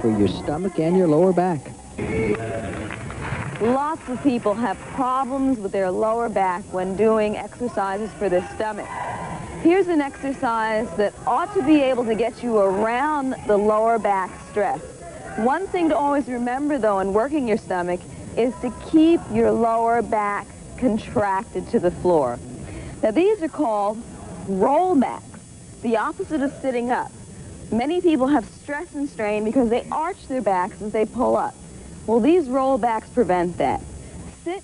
for your stomach and your lower back. Lots of people have problems with their lower back when doing exercises for their stomach. Here's an exercise that ought to be able to get you around the lower back stress. One thing to always remember, though, in working your stomach is to keep your lower back contracted to the floor. Now, these are called rollbacks, the opposite of sitting up. Many people have stress and strain because they arch their backs as they pull up. Well, these rollbacks prevent that. Sit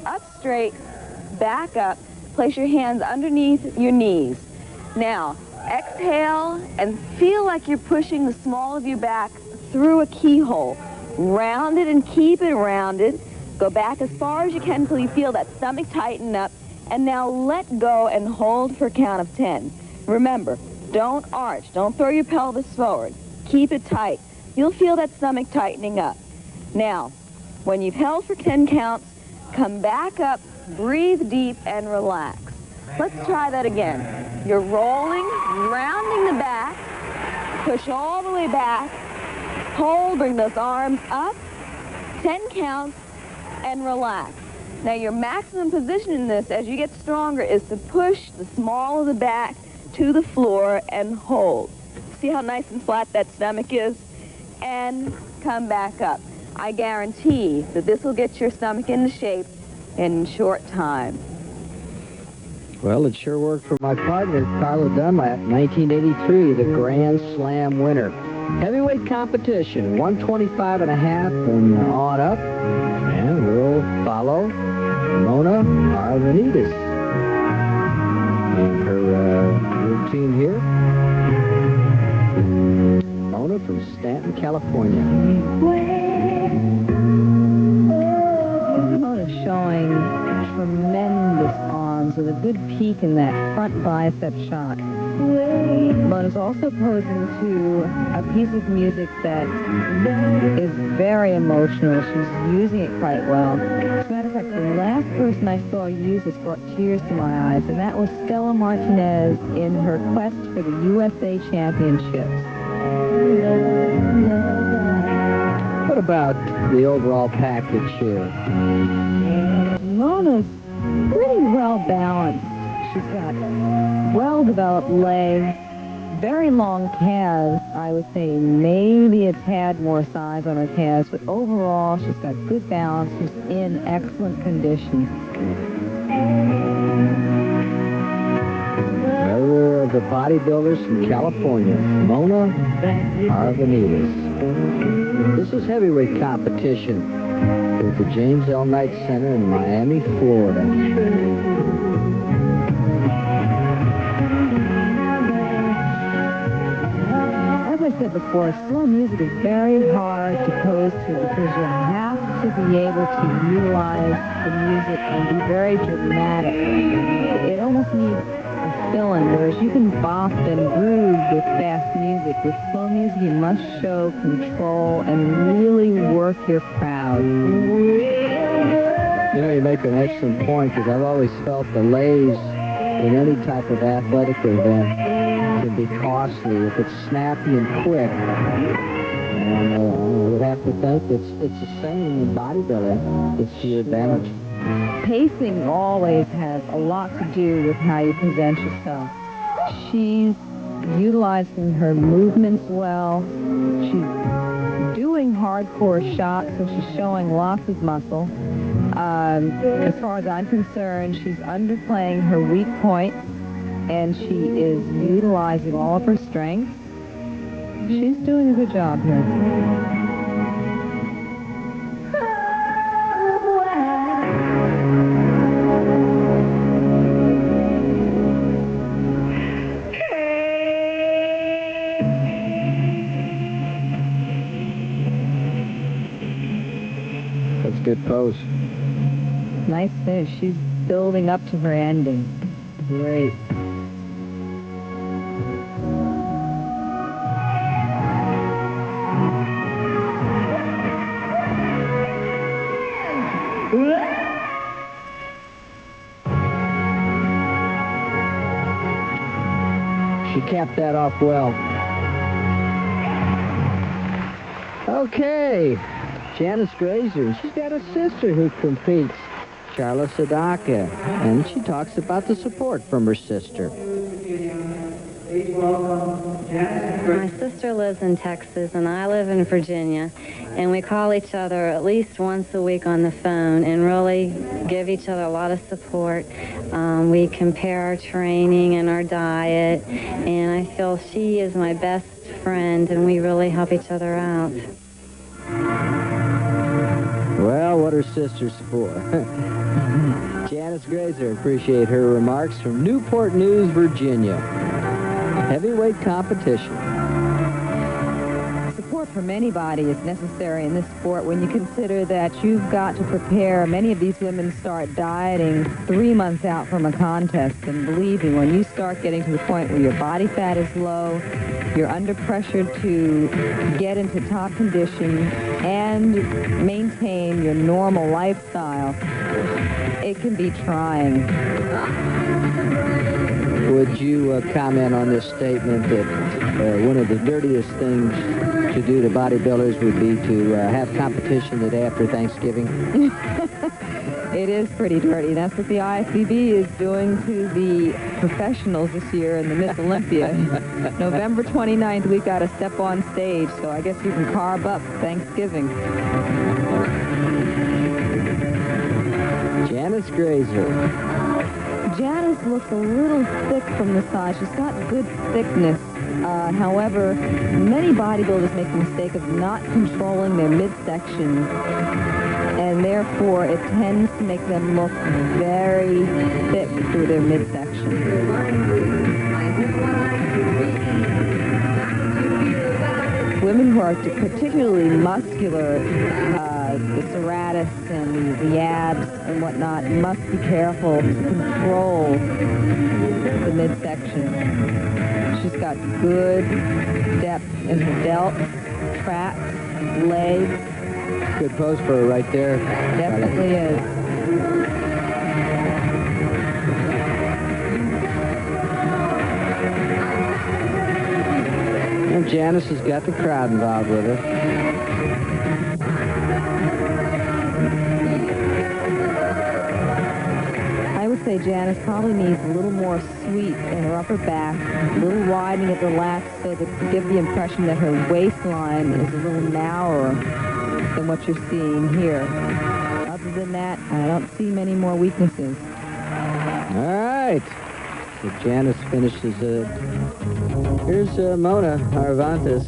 up straight, back up, place your hands underneath your knees. Now, exhale and feel like you're pushing the small of your back through a keyhole. Round it and keep it rounded. Go back as far as you can until you feel that stomach tighten up. And now let go and hold for a count of 10. Remember, don't arch. Don't throw your pelvis forward. Keep it tight. You'll feel that stomach tightening up. Now, when you've held for 10 counts, come back up, breathe deep, and relax. Let's try that again. You're rolling, rounding the back, push all the way back, hold, bring those arms up, 10 counts, and relax. Now, your maximum position in this, as you get stronger, is to push the small of the back to the floor and hold. See how nice and flat that stomach is? And come back up. I guarantee that this will get your stomach into shape in short time. Well, it sure worked for my partner, Carla Dunlap, 1983, the Grand Slam winner. Heavyweight competition, 125 and a half and on up. And we'll follow Mona Arvanites in her routine here. Mona from Stanton, California. Mona's showing tremendous arms with a good peak in that front bicep shot. Mona's also posing to a piece of music that is very emotional. She's using it quite well. As a matter of fact, the last person I saw use this brought tears to my eyes, and that was Stella Martinez in her quest for the USA Championships. What about the overall package here? Mona's pretty well balanced. She's got well-developed legs, very long calves. I would say maybe a tad more size on her calves, but overall she's got good balance. She's in excellent condition. Another of the bodybuilders from California, Mona Arvanites. This is heavyweight competition at the James L. Knight Center in Miami, Florida. As I said before, slow music is very hard to pose to because you have to be able to utilize the music and be very dramatic. It almost needs a fill-in, whereas you can bop and groove with fast music. With slow music, you must show control and really work your crowd. You know, you make an excellent point, because I've always felt delays in any type of athletic event can be costly if it's snappy and quick. And I would have to think it's the same in bodybuilding. It's to your advantage. Pacing always has a lot to do with how you present yourself. She's utilizing her movements well. She's doing hardcore shots, so she's showing lots of muscle. As far as I'm concerned, she's underplaying her weak points, and she is utilizing all of her strength. She's doing a good job here. That's a good pose. Nice finish. She's building up to her ending. Great. She capped that off well. Okay, Janice Grazer. She's got a sister who competes, Charla Sadaka, and she talks about the support from her sister. My sister lives in Texas, and I live in Virginia, and we call each other at least once a week on the phone and really give each other a lot of support. We compare our training and our diet, and I feel she is my best friend, and we really help each other out. Well, what are sisters for? Janice Grazer, appreciate her remarks from Newport News, Virginia. Heavyweight competition. Support from anybody is necessary in this sport when you consider that you've got to prepare. Many of these women start dieting 3 months out from a contest, and believe me, when you start getting to the point where your body fat is low, you're under pressure to get into top condition and maintain your normal lifestyle, it can be trying. Would you comment on this statement that one of the dirtiest things to do to bodybuilders would be to have competition the day after Thanksgiving? It is pretty dirty. That's what the IFBB is doing to the professionals this year in the Miss Olympia. November 29th, we got to step on stage, so I guess you can carve up Thanksgiving. Janice Grazer. Janice looks a little thick from the side. She's got good thickness. However, many bodybuilders make the mistake of not controlling their midsection, and therefore it tends to make them look very thick through their midsection. Women who are particularly muscular, the serratus and the abs and whatnot, must be careful to control the midsection. She's got good depth in her delts, traps, legs. Good pose for her right there. Definitely is. And Janice has got the crowd involved with her. I would say Janice probably needs a little more sweep in her upper back, a little widening at the lats so that to give the impression that her waistline is a little narrower than what you're seeing here. Other than that, I don't see many more weaknesses. All right. So Janice finishes. Here's Mona Arvantes.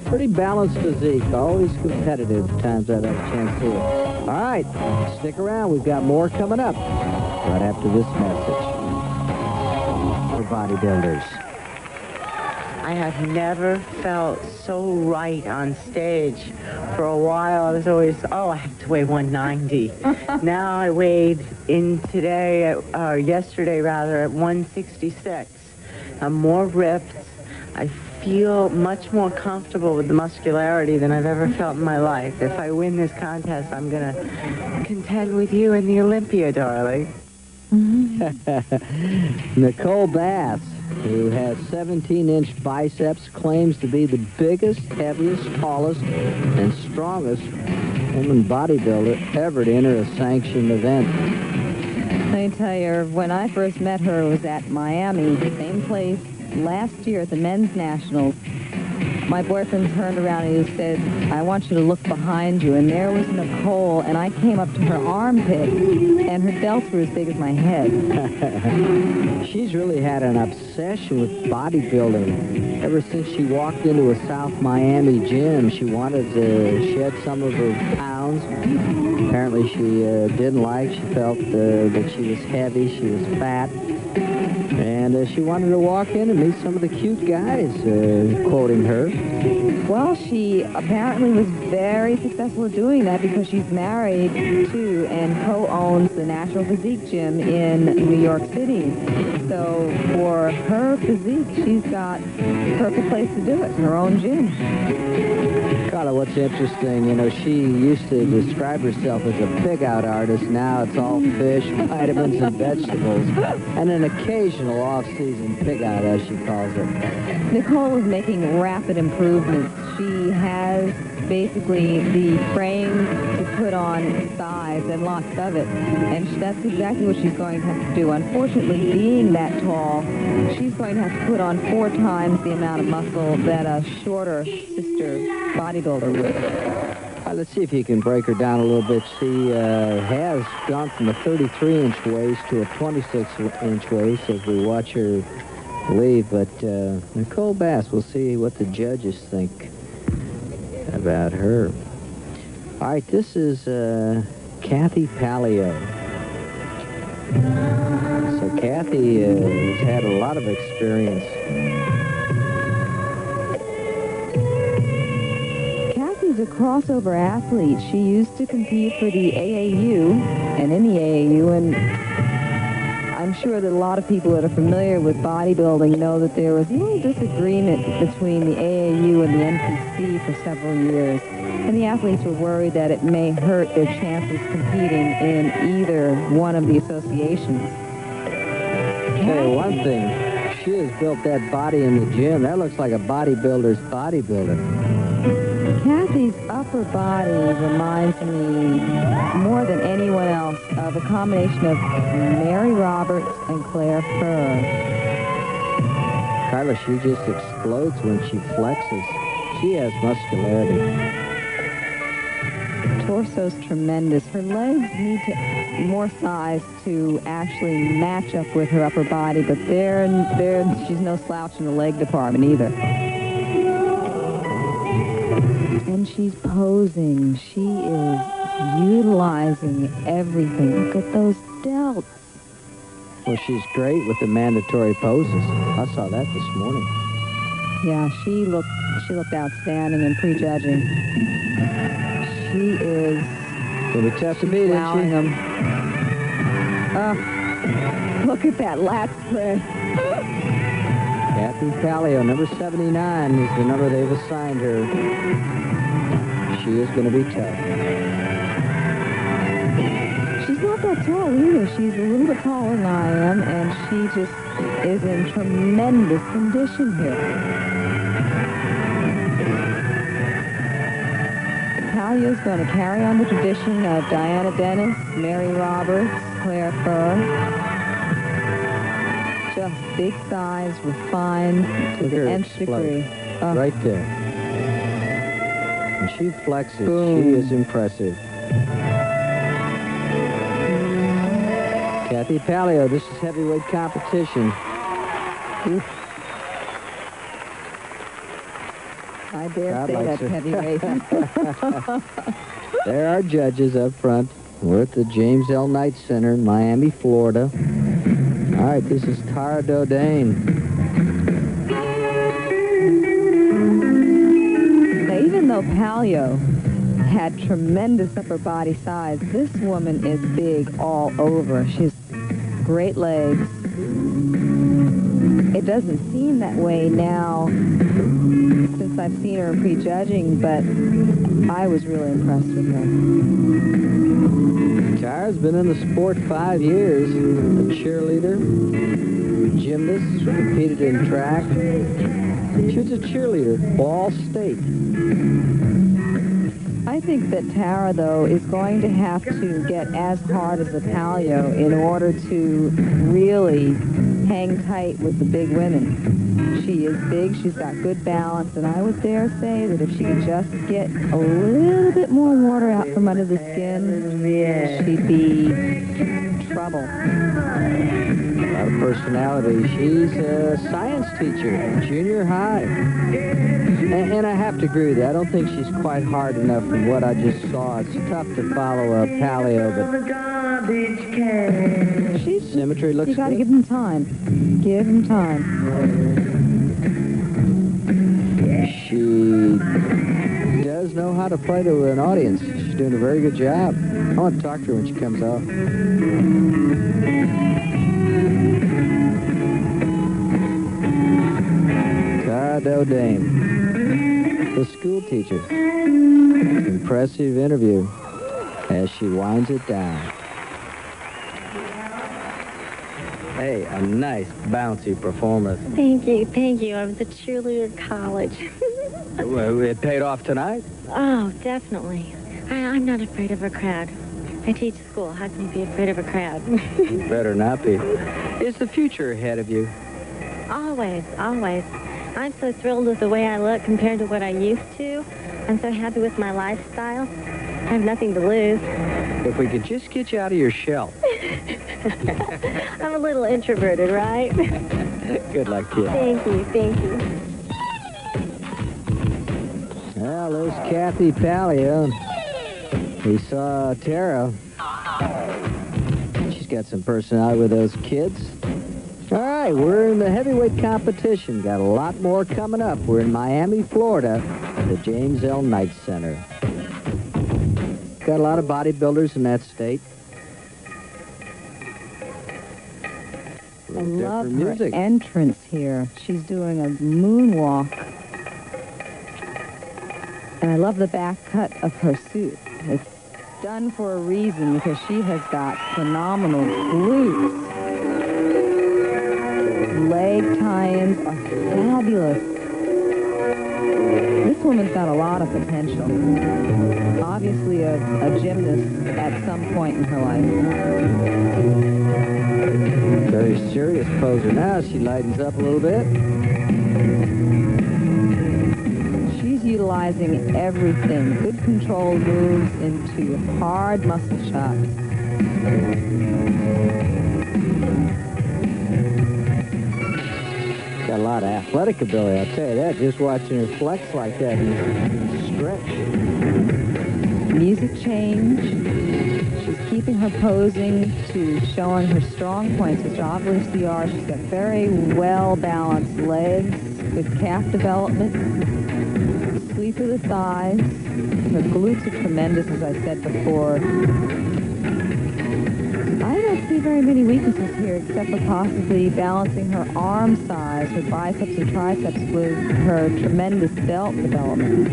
Pretty balanced physique, always competitive times I've had a chance to see it. All right, stick around. We've got more coming up right after this message for bodybuilders. I have never felt so right on stage. For a while, I was always, I have to weigh 190. Now I weighed yesterday at 166. I'm more ripped. I feel much more comfortable with the muscularity than I've ever felt in my life. If I win this contest, I'm going to contend with you in the Olympia, darling. Nicole Bass, who has 17-inch biceps, claims to be the biggest, heaviest, tallest, and strongest woman bodybuilder ever to enter a sanctioned event. Let me tell you, when I first met her, it was at Miami, same place, last year at the Men's Nationals. My boyfriend turned around and he said, I want you to look behind you. And there was Nicole, and I came up to her armpit, and her delts were as big as my head. She's really had an obsession with bodybuilding. Ever since she walked into a South Miami gym, she wanted to shed some of her pounds. Apparently she didn't like. She felt that she was heavy, she was fat. And she wanted to walk in and meet some of the cute guys, quoting her. Well, she apparently was very successful at doing that because she's married to and co-owns the Natural Physique Gym in New York City. So for her physique, she's got the perfect place to do it, her own gym. Carla, what's interesting, she used to describe herself as a pig-out artist. Now it's all fish, vitamins, and vegetables, and an occasional off-season pig-out, as she calls it. Nicole is making rapid improvements. She has basically the frame to put on thighs and lots of it. And that's exactly what she's going to have to do. Unfortunately, being that tall, she's going to have to put on 4 times the amount of muscle that a shorter sister bodybuilder would. Let's see if you can break her down a little bit. She has gone from a 33-inch waist to a 26-inch waist as we watch her leave. But Nicole Bass, we'll see what the judges think about her. All right, this is Kathy Palio. So Kathy has had a lot of experience. Kathy's a crossover athlete. She used to compete for the AAU and in the AAU, and I'm sure that a lot of people that are familiar with bodybuilding know that there was a little disagreement between the AAU and the NPC for several years. And the athletes were worried that it may hurt their chances competing in either one of the associations. Tell you one thing, she has built that body in the gym. That looks like a bodybuilder's bodybuilder. Kathy's upper body reminds me more than anyone else of a combination of Mary Roberts and Claire Furr. Carla, she just explodes when she flexes. She has muscularity. Torso's tremendous. Her legs need more size to actually match up with her upper body, but she's no slouch in the leg department either. And she's posing. She is utilizing everything. Look at those delts. Well, she's great with the mandatory poses. I saw that this morning. Yeah, she looked outstanding in prejudging. She is It'll be tough to beat, wowing isn't them. Look at that lat spread. Kathy Palio, number 79 is the number they've assigned her. She is going to be tough. She's not that tall either. She's a little bit taller than I am, and she just is in tremendous condition here. Palio's going to carry on the tradition of Diana Dennis, Mary Roberts, Claire Furr. Just big size, refined to the nth degree. Right there. When she flexes, Boom. she is impressive. Kathy Palio, this is heavyweight competition. Oof. I dare God say likes that's her. heavyweight. There are judges up front. We're at the James L. Knight Center in Miami, Florida. All right, this is Tara Dodane. Now, even though Palio had tremendous upper body size, this woman is big all over. She's great legs. It doesn't seem that way now since I've seen her in prejudging, but I was really impressed with her. Tara's been in the sport 5 years. A cheerleader, gymnast, competed in track. She was a cheerleader, Ball State. I think that Tara, though, is going to have to get as hard as a Palio in order to really hang tight with the big women. She is big, she's got good balance, and I would dare say that if she could just get a little bit more water out from under the skin, she'd be in trouble. A lot of personality. She's a science teacher, junior high. And I have to agree with you. I don't think she's quite hard enough from what I just saw. It's tough to follow a Palio, but She's symmetry looks You got to good. give him time. Give him time. She does know how to play to an audience. She's doing a very good job. I want to talk to her when she comes out. Tara Dodane, the school teacher. Impressive interview as she winds it down. Hey, a nice, bouncy performance. Thank you, thank you. I was a cheerleader at college. Well, it paid off tonight? Oh, definitely. I'm not afraid of a crowd. I teach school. How can you be afraid of a crowd? You better not be. Is the future ahead of you? Always, always. I'm so thrilled with the way I look compared to what I used to. I'm so happy with my lifestyle. I have nothing to lose. If we could just get you out of your shell. I'm a little introverted, right? Good luck to you. Thank you, thank you. Well, there's Kathy Palio. We saw Tara. She's got some personality with those kids. All right, we're in the heavyweight competition. Got a lot more coming up. We're in Miami, Florida, at the James L. Knight Center. Got a lot of bodybuilders in that state. I love her entrance here. She's doing a moonwalk. And I love the back cut of her suit. It's done for a reason because she has got phenomenal glutes. Leg tie-ins are fabulous. This woman's got a lot of potential. Obviously a gymnast at some point in her life. Very serious poser. Now she lightens up a little bit. She's utilizing everything. Good control moves into hard muscle shots. Got a lot of athletic ability, I'll tell you that. Just watching her flex like that and stretch. Music change. She's keeping her posing to showing her strong points, which obviously are. She's got very well-balanced legs, good calf development, sweep of the thighs. Her glutes are tremendous, as I said before. I don't see very many weaknesses here, except for possibly balancing her arm size, her biceps and triceps with her tremendous delt development.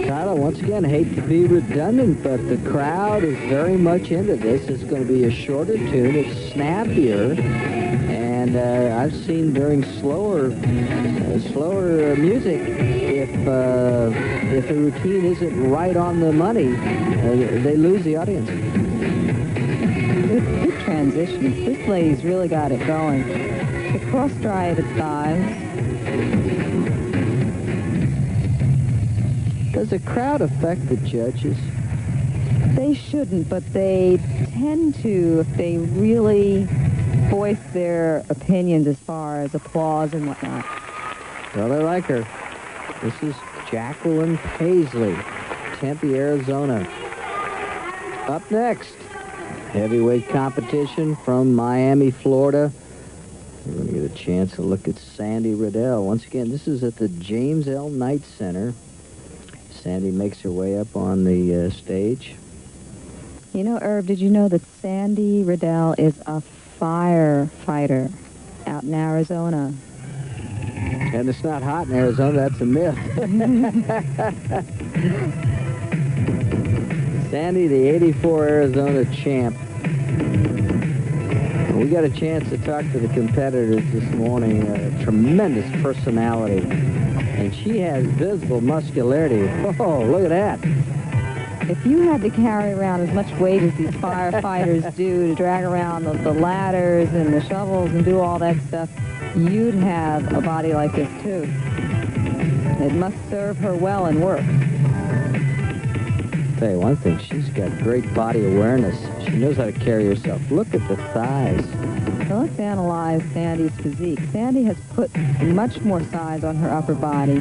Tyler, once again, hate to be redundant, but the crowd is very much into this. It's going to be a shorter tune. It's snappier. And I've seen during slower music, if the routine isn't right on the money, they lose the audience. Good transitions. This lady's really got it going. The cross-striated thighs. Does the crowd affect the judges? They shouldn't, but they tend to if they really voice their opinions as far as applause and whatnot. Well, they like her. This is Jacqueline Paisley, Tempe, Arizona. Up next, heavyweight competition from Miami, Florida. We're going to get a chance to look at Sandy Riddell. Once again, this is at the James L. Knight Center. Sandy makes her way up on the stage. You know, Herb, did you know that Sandy Riddell is a firefighter out in Arizona? And it's not hot in Arizona, that's a myth. Sandy, the '84 Arizona champ. We got a chance to talk to the competitors this morning. Tremendous personality. And she has visible muscularity. Oh, look at that. If you had to carry around as much weight as these firefighters do to drag around the ladders and the shovels and do all that stuff, you'd have a body like this, too. It must serve her well in work. Tell you one thing, she's got great body awareness. She knows how to carry herself. Look at the thighs. So let's analyze Sandy's physique. Sandy has put much more size on her upper body.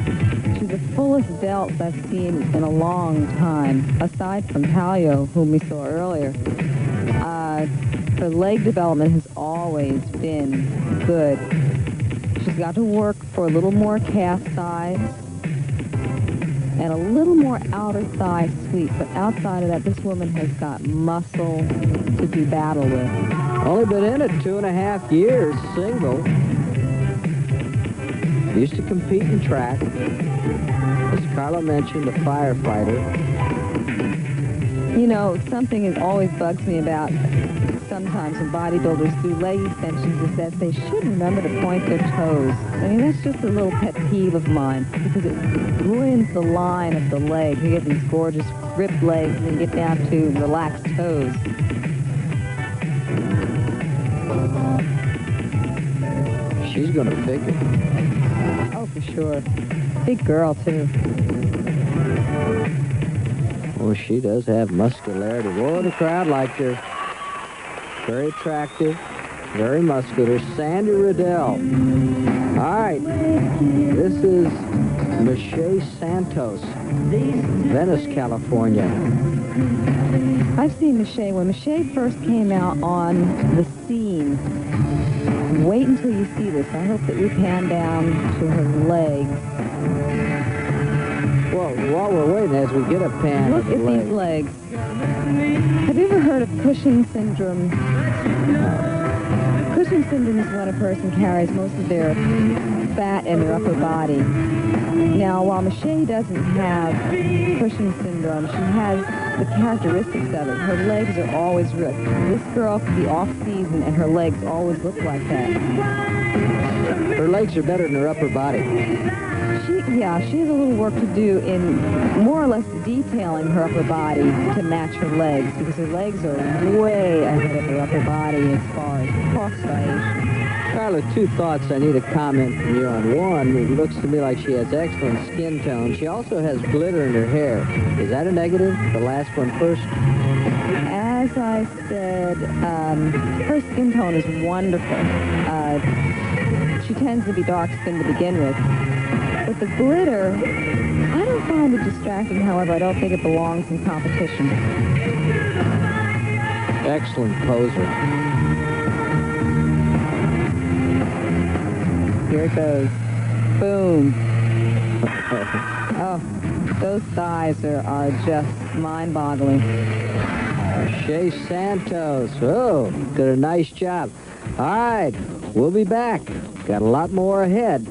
She's the fullest delt I've seen in a long time, aside from Palio, whom we saw earlier. Her leg development has always been good. She's got to work for a little more calf size and a little more outer thigh sweep. But outside of that, this woman has got muscle to do battle with. Only been in it 2.5 years, single. Used to compete in track. As Carla mentioned, a firefighter. You know, something that always bugs me about sometimes when bodybuilders do leg extensions is that they should remember to point their toes. I mean, that's just a little pet peeve of mine because it ruins the line of the leg. You get these gorgeous ripped legs and then you get down to relaxed toes. She's going to figure. Oh, for sure. Big girl, too. Well, she does have muscularity. Whoa, the crowd liked her. Very attractive, very muscular. Sandy Riddell. All right, this is Michelle Santos, Venice, California. I've seen Michelle. When Michelle first came out on the scene, wait until you see this. I hope that you pan down to her legs. Well, while we're waiting, as we get a pan Look of the at these legs. Have you ever heard of Cushing syndrome? Cushing syndrome is when a person carries most of their fat in their upper body. Now, while Michelle doesn't have Cushing syndrome, she has the characteristics of it. Her legs are always ripped. This girl could be off-season, and her legs always look like that. Her legs are better than her upper body. She has a little work to do in more or less detailing her upper body to match her legs, because her legs are way ahead of her upper body as far as cross-striation. Carla, two thoughts I need a comment from you on. One, it looks to me like she has excellent skin tone. She also has glitter in her hair. Is that a negative? The last one first? As I said, her skin tone is wonderful. She tends to be dark-skinned to begin with. But the glitter, I don't find it distracting. However, I don't think it belongs in competition. Excellent poser. Here it goes. Boom. Oh, those thighs are just mind-boggling. Shea Santos. Oh, did a nice job. All right, we'll be back. Got a lot more ahead.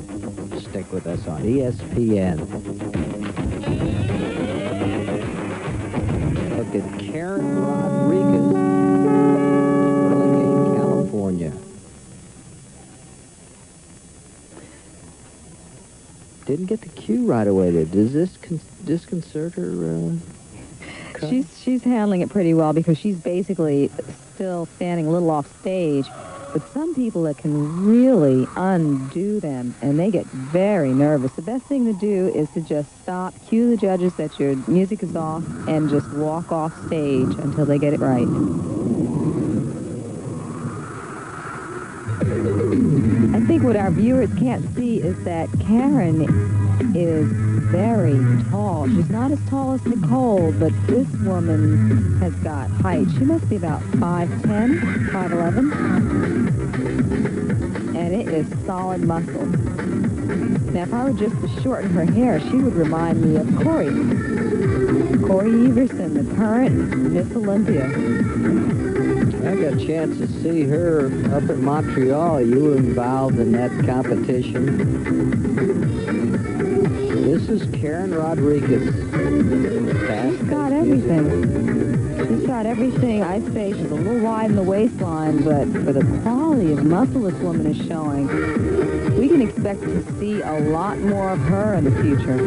Stick with us on ESPN. Look at Karen Rodriguez, Burlingame, California. Didn't get the cue right away. Does this disconcert her? She's handling it pretty well because she's basically still standing a little off stage. But some people that can really undo them, and they get very nervous. The best thing to do is to just stop, cue the judges that your music is off, and just walk off stage until they get it right. I think what our viewers can't see is that Karen is very tall. She's not as tall as Nicole, but this woman has got height. She must be about 5'10", 5'11", and it is solid muscle. Now, if I were just to shorten her hair, she would remind me of Corey Everson, the current Miss Olympia. I got a chance to see her up at Montreal. You were involved in that competition. This is Karen Rodriguez. She's got everything. She's got everything. I say she's a little wide in the waistline, but for the quality of muscle this woman is showing, we can expect to see a lot more of her in the future.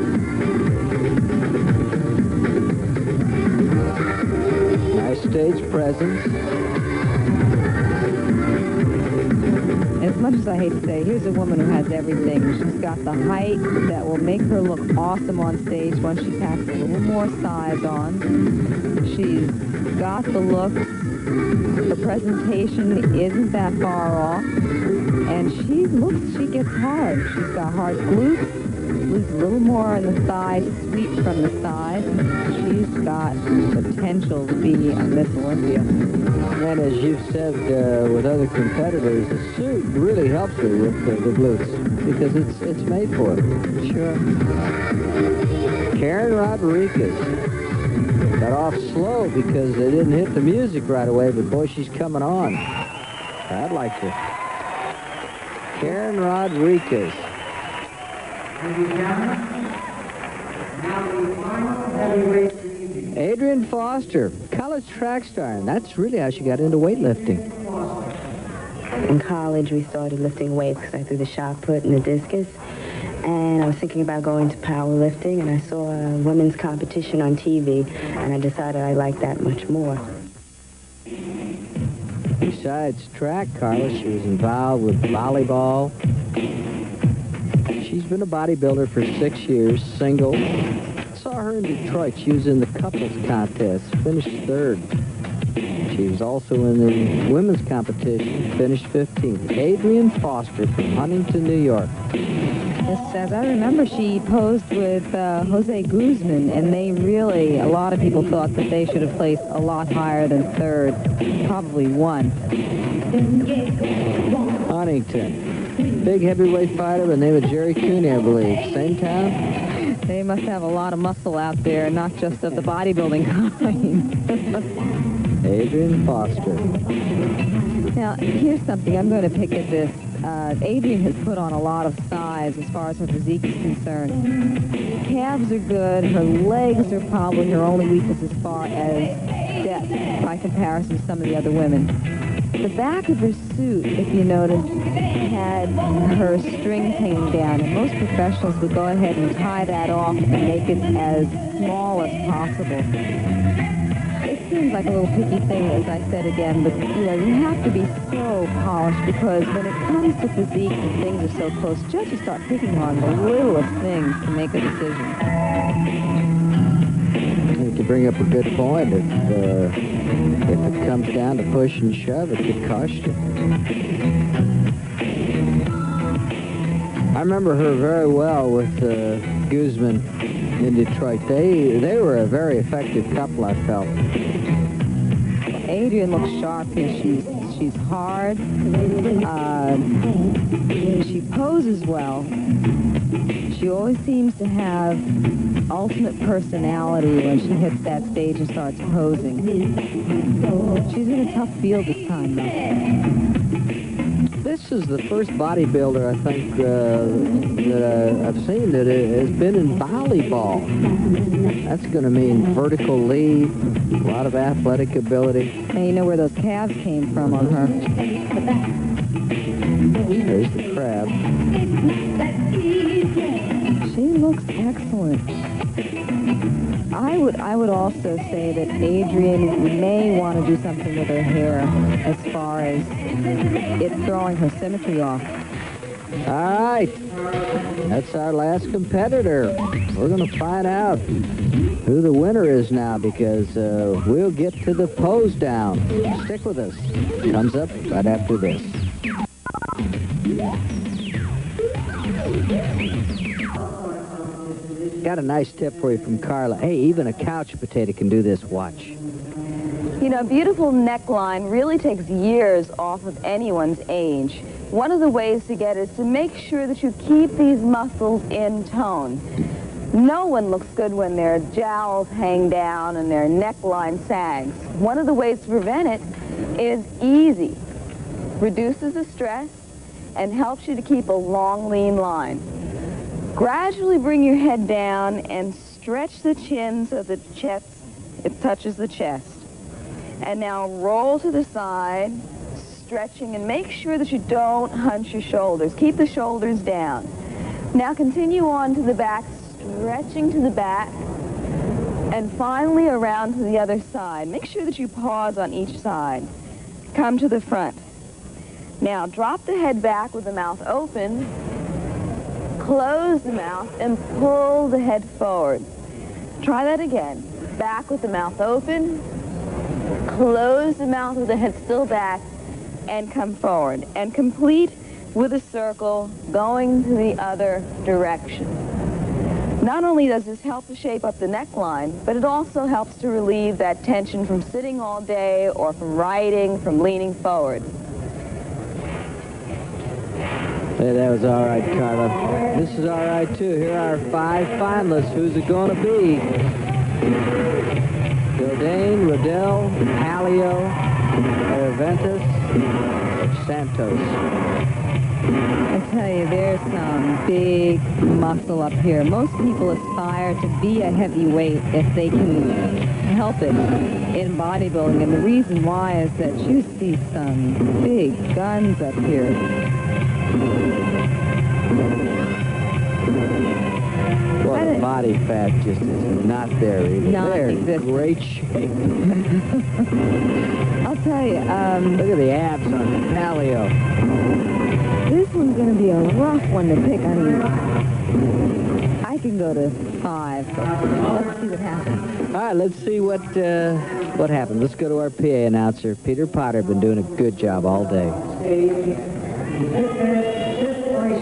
Nice stage presence. As much as I hate to say, here's a woman who has everything. She's got the height that will make her look awesome on stage once she packs a little more size on. She's got the looks. Her presentation isn't that far off. And she gets hard. She's got hard glutes. Glutes a little more on the thigh, sweep from the side. She's got potential to be a Miss Olympia. And as you've said with other competitors, the suit really helps her with the glutes because it's made for it. Sure. Karen Rodriguez got off slow because they didn't hit the music right away, but boy, she's coming on. I'd like to. Karen Rodriguez. Adrienne Foster, college track star, and that's really how she got into weightlifting. In college, we started lifting weights because I threw the shot put and the discus. And I was thinking about going to powerlifting, and I saw a women's competition on TV, and I decided I liked that much more. Besides track, Carla, she was involved with volleyball. She's been a bodybuilder for 6 years, single. Saw her in Detroit. She was in the couples contest, finished 3rd. She was also in the women's competition, finished 15th. Adrienne Foster from Huntington, New York. Yes, as I remember, she posed with Jose Guzman, and they really, a lot of people thought that they should have placed a lot higher than 3rd, probably 1. Huntington. Big heavyweight fighter by the name of Jerry Cooney, I believe. Same town? They must have a lot of muscle out there, not just of the bodybuilding kind. Adrienne Foster. Now, here's something. I'm going to pick at this. Adrienne has put on a lot of size as far as her physique is concerned. Calves are good. Her legs are probably her only weakness as far as depth by comparison to some of the other women. The back of her suit, if you notice, had her strings hanging down, and most professionals would go ahead and tie that off and make it as small as possible. It seems like a little picky thing, as I said again, but you have to be so polished, because when it comes to physique and things are so close, judges start picking on the littlest things to make a decision. You can bring up a good point. If it comes down to push and shove, it could cost you. I remember her very well with Guzman in Detroit. They were a very effective couple, I felt. Adrienne looks sharp here. She's hard. She poses well. She always seems to have ultimate personality when she hits that stage and starts posing. She's in a tough field this time, though. This is the first bodybuilder, I think, that I've seen that has been in volleyball. That's going to mean vertical lead, a lot of athletic ability. And you know where those calves came from on her. There's the crab. She looks excellent. I would also say that Adrienne may want to do something with her hair as far as it throwing her symmetry off. All right. That's our last competitor. We're going to find out who the winner is now, because we'll get to the pose down. Stick with us. Comes up right after this. Got a nice tip for you from Carla. Hey, even a couch potato can do this. Watch. You know, a beautiful neckline really takes years off of anyone's age. One of the ways to get it is to make sure that you keep these muscles in tone. No one looks good when their jowls hang down and their neckline sags. One of the ways to prevent it is easy. Reduces the stress and helps you to keep a long, lean line. Gradually bring your head down and stretch the chin so the chest, it touches the chest. And now roll to the side, stretching, and make sure that you don't hunch your shoulders. Keep the shoulders down. Now continue on to the back, stretching to the back, and finally around to the other side. Make sure that you pause on each side. Come to the front. Now drop the head back with the mouth open, close the mouth, and pull the head forward. Try that again. Back with the mouth open, close the mouth with the head still back, and come forward. And complete with a circle going to the other direction. Not only does this help to shape up the neckline, but it also helps to relieve that tension from sitting all day or from writing, from leaning forward. Hey, that was all right, Carla. This is all right, too. Here are our 5 finalists. Who's it going to be? Dildane, Riddell, Halio, Araventus, Santos. I tell you, there's some big muscle up here. Most people aspire to be a heavyweight if they can help it in bodybuilding, and the reason why is that you see some big guns up here. Well, the body fat just is not there either. They're in Non-existent. great shape. I'll tell you, Look at the abs on Paleo. this one's going to be a rough one to pick. I mean, I can go to 5, but let's see what happens. All right, let's see what happened. Let's go to our PA announcer, Peter Potter. Been doing a good job all day.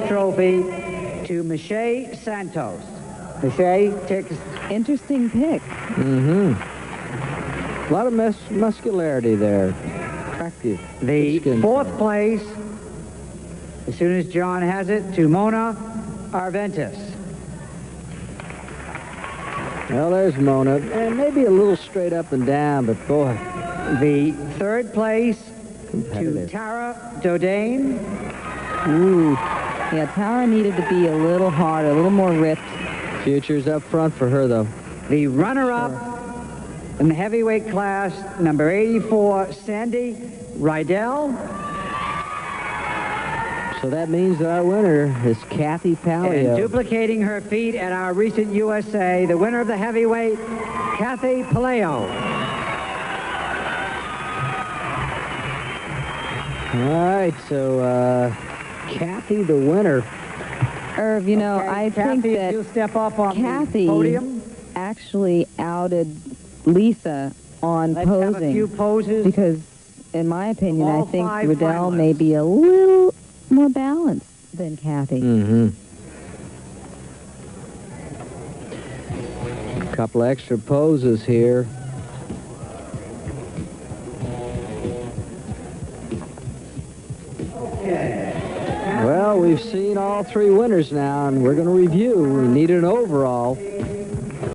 Trophy to Michelle Santos. Michelle takes Interesting pick. Mm-hmm. A lot of muscularity there. Attractive. the Skin. 4th place, as soon as John has it, to Mona Arventis. Well, there's Mona. And maybe a little straight up and down, but boy, The 3rd place to competitive. Tara Dodane. Ooh. Yeah, Tara needed to be a little harder, a little more ripped. Future's up front for her, though. The runner-up in the heavyweight class, number 84, Sandy Rydell. So that means that our winner is Kathy And Paleo. duplicating her feat at our recent USA, the winner of the heavyweight, Kathy Paleo. All right, so Kathy, the winner. Irv, you know, Okay, I Kathy, think if that you'll step up on Kathy the podium. actually outed Lisa on Let's have a posing. few poses. Because, in my opinion, All I think 5 Riddell finalists. may be a little more balanced than Kathy. Mm-hmm. Couple extra poses here. Well, we've seen all 3 winners now, and we're going to review. We need an overall.